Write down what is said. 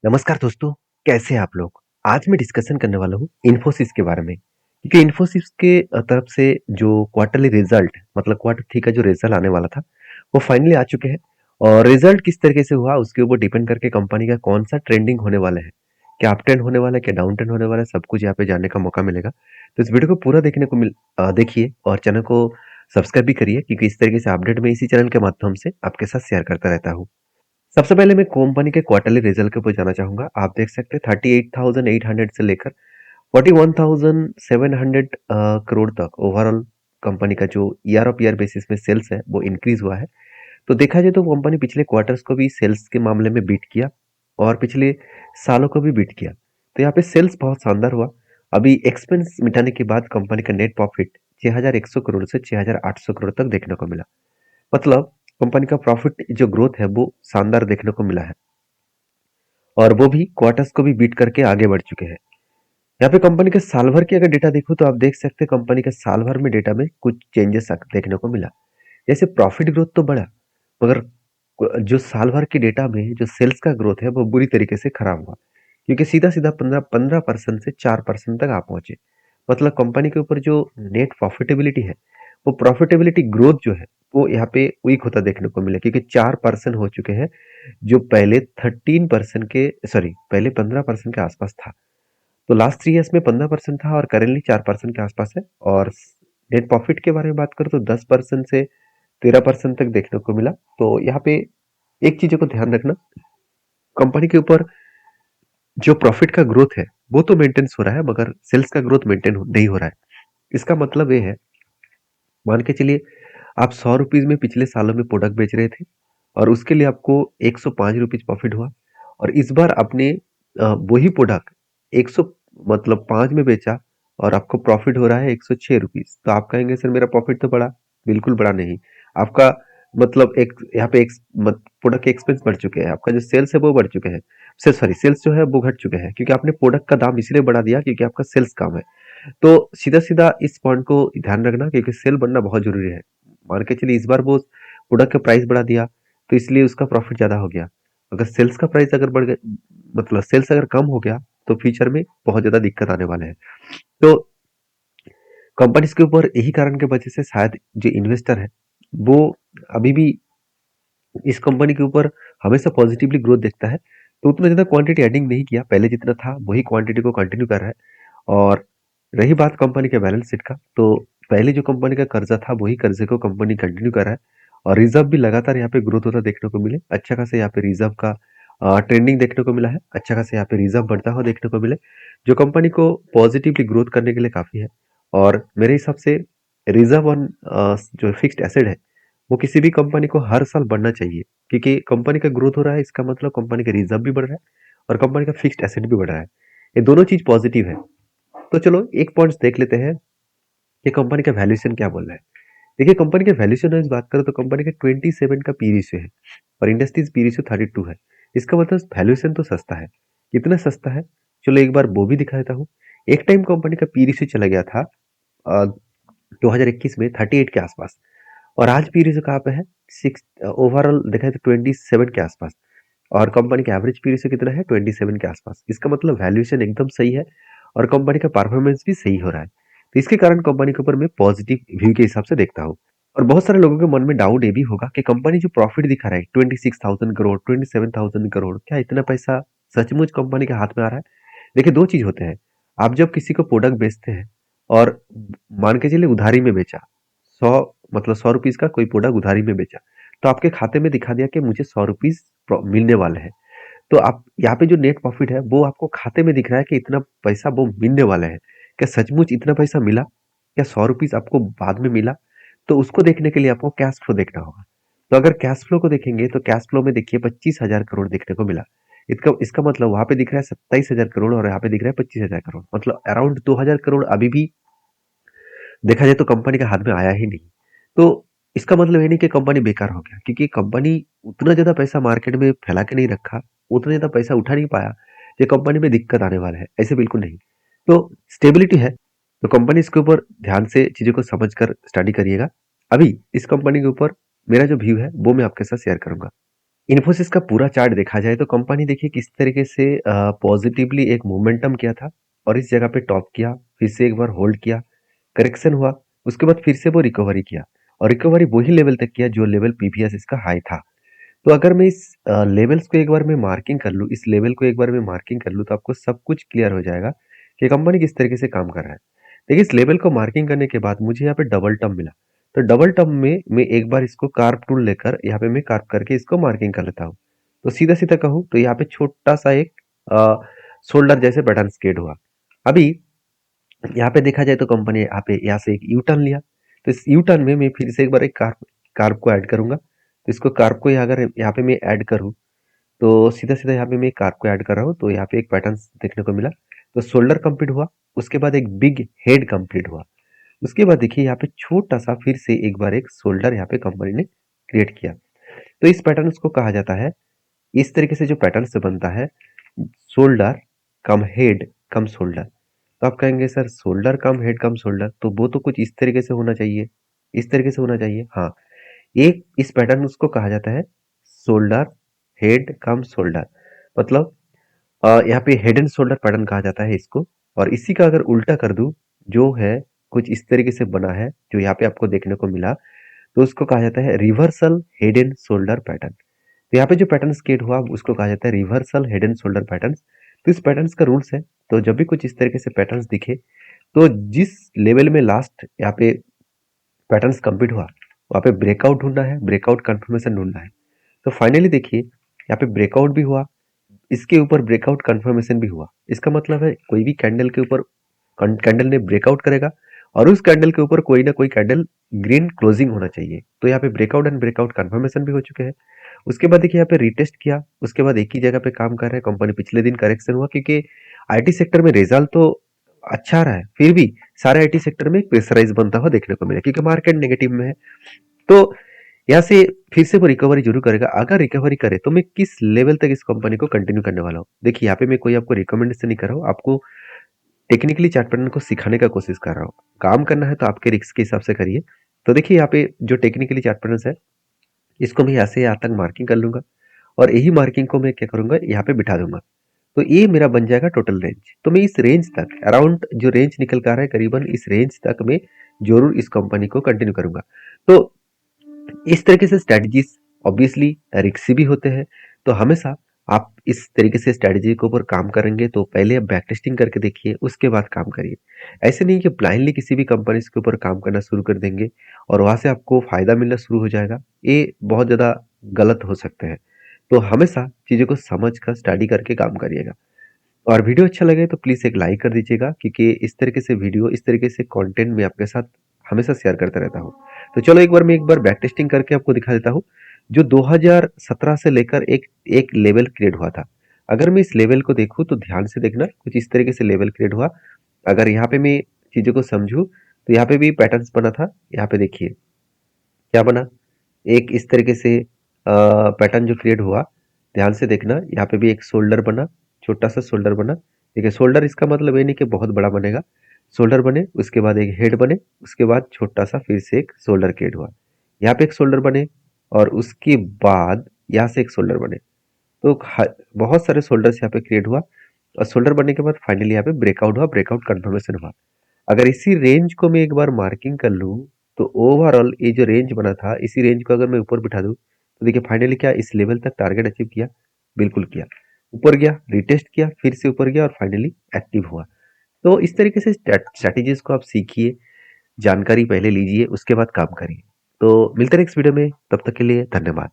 नमस्कार दोस्तों, कैसे हैं आप लोग? आज मैं डिस्कशन करने वाला हूँ इन्फोसिस के बारे में। क्योंकि इन्फोसिस के तरफ से जो क्वार्टरली रिजल्ट मतलब क्वार्टर थ्री का जो रिजल्ट आने वाला था, वो फाइनली आ चुके हैं। और रिजल्ट किस तरीके से हुआ उसके ऊपर डिपेंड करके कंपनी का कौन सा ट्रेंडिंग होने वाला है। क्या अप ट्रेंड होने वाला है, क्या डाउन ट्रेंड होने वाला है, सब कुछ यहाँ पे जानने का मौका मिलेगा। तो इस वीडियो को पूरा देखने को देखिए और चैनल को सब्सक्राइब भी करिए, क्योंकि इस तरीके से अपडेट मैं इसी चैनल के माध्यम से आपके साथ शेयर करता रहता हूँ। सबसे पहले मैं कंपनी के क्वार्टरली रिजल्ट के ऊपर जाना चाहूंगा। आप देख सकते हैं 38,800 से लेकर 41,700 करोड़ तक ओवरऑल कंपनी का जो ईयर ऑफ ईयर बेसिस में सेल्स है वो इंक्रीज हुआ है। तो देखा जाए तो कंपनी पिछले क्वार्टर्स को भी सेल्स के मामले में बीट किया और पिछले सालों को भी बीट किया। तो यहाँ पे सेल्स बहुत शानदार हुआ। अभी एक्सपेंस मिटाने के बाद कंपनी का नेट प्रॉफिट 6,100 करोड़ से 6,800 करोड़ तक देखने को मिला। मतलब कंपनी का प्रॉफिट जो ग्रोथ है वो शानदार देखने को मिला है। और वो भी क्वार्टर्स को भी बीट करके आगे बढ़ चुके हैं। यहाँ पे कंपनी के साल भर की अगर डेटा देखो तो आप देख सकते हैं कंपनी के साल भर में डेटा में कुछ चेंजेस देखने को मिला। जैसे प्रॉफिट ग्रोथ तो बढ़ा, मगर जो साल भर की डेटा में जो सेल्स का ग्रोथ है वो बुरी तरीके से खराब हुआ। क्योंकि सीधा सीधा 15% से 4% तक आप पहुंचे। मतलब कंपनी के ऊपर जो नेट प्रॉफिटेबिलिटी है, वो प्रॉफिटेबिलिटी ग्रोथ जो है वो यहाँ पे वीक होता देखने को मिला, क्योंकि 4% हो चुके हैं जो पहले 13% के सॉरी पहले 15% के आसपास था। तो लास्ट 3 ईयर्स में 15% था और करेंटली 4% के आसपास है। और नेट प्रॉफिट के बारे में बात करूँ तो 10% से 13% तक देखने को मिला। तो यहाँ पे एक चीजों को ध्यान रखना, कंपनी के ऊपर जो प्रॉफिट का ग्रोथ है वो तो मेंटेन हो रहा है, मगर सेल्स का ग्रोथ मेंटेन नहीं हो रहा है। इसका मतलब ये है, मान के चलिए आप 100 रुपीज में पिछले सालों में प्रोडक्ट बेच रहे थे और उसके लिए आपको 105 रुपीज प्रॉफिट हुआ। और इस बार आपने वही प्रोडक्ट 100 मतलब 5 में बेचा और आपको प्रॉफिट हो रहा है 106 रुपीज। तो आप कहेंगे सर मेरा प्रॉफिट तो बढ़ा। बिल्कुल बढ़ा नहीं। आपका मतलब एक यहाँ पे एक प्रोडक्ट के एक्सपेंस बढ़ चुके हैं, आपका जो सेल्स है वो बढ़ चुके हैं। सॉरी सेल्स जो है वो घट चुके हैं, क्योंकि आपने प्रोडक्ट का दाम इसलिए बढ़ा दिया क्योंकि आपका सेल्स कम है। तो सीधा-सीधा इस पॉइंट को ध्यान रखना, क्योंकि सेल बढ़ना बहुत ज़रूरी है। मान के चलिए इस बार वो प्रोडक्ट का प्राइस बढ़ा दिया, तो इसलिए उसका प्रॉफिट ज़्यादा हो गया। अगर सेल्स का प्राइस अगर बढ़ गया, मतलब सेल्स अगर कम हो गया, तो फ्यूचर में बहुत ज़्यादा दिक्कत आने वाले हैं। तो कंपनीज़ के ऊपर यही कारण की वजह से शायद जो इन्वेस्टर है, वो अभी भी इस कंपनी के ऊपर हमेशा पॉजिटिवली ग्रोथ देखता है। तो उतना ज़्यादा क्वांटिटी एडिंग नहीं किया, पहले जितना था वही क्वांटिटी को कंटिन्यू कर रहा है। और रही बात कंपनी के बैलेंस शीट का, तो पहले जो कंपनी का कर्जा था वही कर्जे को कंपनी कंटिन्यू कर रहा है। और रिजर्व भी लगातार यहाँ पे ग्रोथ होता देखने को मिले। अच्छा खासा यहाँ पे रिजर्व का ट्रेंडिंग देखने को मिला है। अच्छा खासा यहाँ पे रिजर्व बढ़ता हुआ देखने को मिले, जो कंपनी को पॉजिटिवली ग्रोथ करने के लिए काफ़ी है। और मेरे हिसाब से रिजर्व ऑन जो फिक्स्ड एसेट है, वो किसी भी कंपनी को हर साल बढ़ना चाहिए। क्योंकि कंपनी का ग्रोथ हो रहा है, इसका मतलब कंपनी का रिजर्व भी बढ़ रहा है और कंपनी का फिक्स्ड एसेट भी बढ़ रहा है। ये दोनों चीज पॉजिटिव है। तो चलो एक पॉइंट्स देख लेते हैं कि कंपनी का वैल्यूएशन क्या बोल रहा है। देखिए कंपनी के वैल्यूएशन में बात करें तो कंपनी का 27 का पी रेशियो है और इंडस्ट्रीज पी रेशियो 32 है। इसका मतलब वैल्यूएशन तो सस्ता है। कितना सस्ता है, चलो एक बार वो भी दिखा देता हूँ। एक टाइम कंपनी का पी रेशियो चला गया था 2021 में 38 के आसपास, और आज पी रेशियो कहाँ पे है, सिक्स ओवरऑल देखा है तो 27 के आसपास। और कंपनी का एवरेज पी रेशियो कितना है, 27 के आसपास। इसका मतलब वैल्यूएशन एकदम सही है और कंपनी का परफॉर्मेंस भी सही हो रहा है। तो इसके कारण कंपनी के ऊपर मैं पॉजिटिव व्यू के हिसाब से देखता हूँ। और बहुत सारे लोगों के मन में डाउट ये भी होगा कि कंपनी जो प्रॉफिट दिखा रहा है 26,000 करोड़, 27,000 करोड़, क्या इतना पैसा सचमुच कंपनी के हाथ में आ रहा है? देखिए दो चीज होते हैं। आप जब किसी को प्रोडक्ट बेचते हैं और मान के चलिए उधारी में बेचा, 100 मतलब 100 रुपीज का कोई प्रोडक्ट उधारी में बेचा, तो आपके खाते में दिखा दिया कि मुझे 100 रुपीज मिलने वाले हैं। तो आप यहाँ पे जो नेट प्रॉफिट है वो आपको खाते में दिख रहा है कि इतना पैसा वो मिलने वाला है। क्या सचमुच इतना पैसा मिला? क्या 100 रुपीज आपको बाद में मिला? तो उसको देखने के लिए आपको कैश फ्लो देखना होगा। तो अगर कैश फ्लो को देखेंगे तो कैश फ्लो में देखिए 25,000 करोड़ देखने को मिला। इसका इसका मतलब वहां पे दिख रहा है 27,000 करोड़ और यहाँ पे दिख रहा है 25,000 करोड़, मतलब अराउंड 2,000 करोड़ अभी भी देखा जाए तो कंपनी के हाथ में आया ही नहीं। तो इसका मतलब ये नहीं कि कंपनी बेकार हो गया, क्योंकि कंपनी उतना ज्यादा पैसा मार्केट में फैला के नहीं रखा, उतना ज्यादा पैसा उठा नहीं पाया कि कंपनी में दिक्कत आने वाला है, ऐसे बिल्कुल नहीं। तो स्टेबिलिटी है। तो कंपनी इसके ऊपर ध्यान से चीजों को समझ कर स्टडी करिएगा। अभी इस कंपनी के ऊपर मेरा जो व्यू है वो मैं आपके साथ शेयर करूंगा। इन्फोसिस का पूरा चार्ट देखा जाए तो कंपनी देखिए किस तरीके से पॉजिटिवली एक मोमेंटम किया था और इस जगह पे टॉप किया, फिर से एक बार होल्ड किया, करेक्शन हुआ, उसके बाद फिर से वो रिकवरी किया और रिकवरी वही लेवल तक किया जो लेवल प्रीवियस इसका हाई था। तो अगर मैं इस लेवल्स को एक बार मैं मार्किंग कर लूँ, इस लेवल को एक बार मैं मार्किंग कर लूँ तो आपको सब कुछ क्लियर हो जाएगा कि कंपनी किस तरीके से काम कर रहा है। देखिए इस लेवल को मार्किंग करने के बाद मुझे यहाँ पे डबल टर्म मिला। तो डबल टर्म में मैं एक बार इसको कार्व टूल लेकर यहाँ पे मैं कार्व करके इसको मार्किंग कर लेता हूँ। तो सीधा-सीधा कहूँ तो यहाँ पे छोटा-सा एक शोल्डर जैसे पैटर्न क्रिएट हुआ। अभी यहाँ पे देखा जाए तो कंपनी यहाँ से एक यू टर्न लिया। तो इस यू टर्न में मैं फिर से एक बार एक कार्व कार्व को ऐड करूँगा। तो इसको कार्व को अगर यहाँ पे मैं ऐड करूँ तो सीधा-सीधा यहाँ पे मैं कार्व को ऐड कर रहा हूँ तो यहाँ पे एक पैटर्न देखने को मिला। तो शोल्डर कंप्लीट हुआ, उसके बाद एक बिग हेड कंप्लीट हुआ। उसके बाद देखिए यहाँ पे छोटा-सा फिर से एक बार एक शोल्डर यहाँ पे कंपनी ने क्रिएट किया। तो इस पैटर्न को कहा जाता है, इस तरीके से जो पैटर्न से बनता है शोल्डर कम हेड कम शोल्डर। तो आप कहेंगे सर शोल्डर कम हेड कम शोल्डर तो वो तो कुछ इस तरीके से होना चाहिए, इस तरीके से होना चाहिए। हाँ, एक इस पैटर्न उसको कहा जाता है शोल्डर हेड कम शोल्डर। मतलब यहाँ पे हेड एंड शोल्डर पैटर्न कहा जाता है इसको। और इसी का अगर उल्टा कर दूं जो है कुछ इस तरीके से बना है जो यहाँ पे आपको देखने को मिला तो उसको कहा जाता है reversal head and shoulder pattern. तो यहाँ पे जो पैटर्न क्रिएट हुआ उसको कहा जाता है reversal head and shoulder pattern. तो इस पैटर्न का रूल्स है, तो जब भी कुछ इस तरीके से पैटर्न दिखे तो जिस लेवल में लास्ट यहाँ पे पैटर्न्स कंप्लीट हुआ वहाँ पे ब्रेकआउट ढूंढना है, ब्रेकआउट कंफर्मेशन ढूंढना है। तो फाइनली देखिए यहाँ पे ब्रेकआउट भी हुआ, इसके ऊपर ब्रेकआउट कंफर्मेशन भी हुआ। इसका मतलब है कोई भी कैंडल के ऊपर कैंडल ने ब्रेकआउट करेगा और उस कैंडल के ऊपर कोई ना कोई कैंडल ग्रीन क्लोजिंग होना चाहिए। तो यहाँ पे ब्रेकआउट एंड ब्रेकआउट कंफर्मेशन भी हो चुके हैं। उसके बाद देखिए यहाँ पे रीटेस्ट किया, उसके बाद एक ही जगह पे काम कर रहा है कंपनी। पिछले दिन करेक्शन हुआ क्योंकि आईटी सेक्टर में रिजल्ट तो अच्छा रहा है, फिर भी सारे आईटी सेक्टर में एक प्रेशराइज बनता हुआ देखने को मिला क्योंकि मार्केट नेगेटिव में है। तो यहाँ से फिर से वो रिकवरी जरूर करेगा। अगर रिकवरी करे तो मैं किस लेवल तक इस कंपनी को कंटिन्यू करने वाला हूँ। देखिए यहाँ पे मैं कोई आपको रिकमेंडेशन नहीं कर रहा हूँ, आपको टेक्निकली चार्ट पैटर्न को सिखाने का कोशिश कर रहा हूँ। काम करना है तो आपके रिस्क के हिसाब से करिए। तो देखिए यहाँ पे जो टेक्निकली चार्ट पैटर्न है इसको मैं यहाँ से यहाँ तक मार्किंग कर लूंगा और यही मार्किंग को मैं क्या करूंगा यहाँ पे बिठा दूंगा। तो ये मेरा बन जाएगा टोटल रेंज। तो मैं इस रेंज तक अराउंड जो रेंज निकल कर आ रहा है करीबन इस रेंज तक मैं जरूर इस कंपनी को कंटिन्यू करूंगा। तो इस तरीके से स्ट्रेटजीज ऑब्वियसली रिस्की भी होते हैं। तो हमेशा आप इस तरीके से स्ट्रेटजी के ऊपर काम करेंगे तो पहले आप बैक टेस्टिंग करके देखिए, उसके बाद काम करिए। ऐसे नहीं कि ब्लाइंडली किसी भी कंपनी के ऊपर काम करना शुरू कर देंगे और वहां से आपको फायदा मिलना शुरू हो जाएगा। ये बहुत ज्यादा गलत हो सकते हैं। तो हमेशा चीजों को समझ कर स्टडी करके काम करिएगा। और वीडियो अच्छा लगे तो प्लीज एक लाइक कर दीजिएगा क्योंकि इस तरीके से वीडियो इस तरीके से कंटेंट मैं आपके साथ हमेशा शेयर करता रहता हूँ। तो चलो एक बार बैक टेस्टिंग करके आपको दिखा देता हूँ जो 2017 से लेकर एक एक लेवल क्रिएट हुआ था। अगर मैं इस लेवल को देखूँ तो ध्यान से देखना, कुछ इस तरीके से लेवल क्रिएट हुआ। अगर यहाँ पे मैं चीजों को समझूं तो यहाँ पे भी पैटर्न्स बना था। यहाँ पे देखिए क्या बना, एक इस तरीके से पैटर्न जो क्रिएट हुआ, ध्यान से देखना। यहाँ पे भी एक शोल्डर बना, छोटा सा शोल्डर बना। ठीक है, शोल्डर इसका मतलब ये नहीं कि बहुत बड़ा बनेगा। शोल्डर बने, उसके बाद एक हेड बने, उसके बाद छोटा सा फिर से एक शोल्डर क्रिएट हुआ। यहाँ पे एक शोल्डर बने और उसके बाद यहाँ से एक शोल्डर बने। तो बहुत सारे शोल्डर्स यहाँ पे क्रिएट हुआ और शोल्डर बनने के बाद फाइनली यहाँ पे ब्रेकआउट हुआ, ब्रेकआउट कंफर्मेशन हुआ। अगर इसी रेंज को मैं एक बार मार्किंग कर लूँ तो ओवरऑल ये जो रेंज बना था इसी रेंज को अगर मैं ऊपर बिठा दूँ तो देखिए फाइनली क्या इस लेवल तक टारगेट अचीव किया, बिल्कुल किया। ऊपर गया, रिटेस्ट किया, फिर से ऊपर गया और फाइनली एक्टिव हुआ। तो इस तरीके से स्ट्रैटेजीज को आप सीखिए, जानकारी पहले लीजिए, उसके बाद काम करिए। तो मिलते हैं नेक्स्ट वीडियो में, तब तक के लिए धन्यवाद।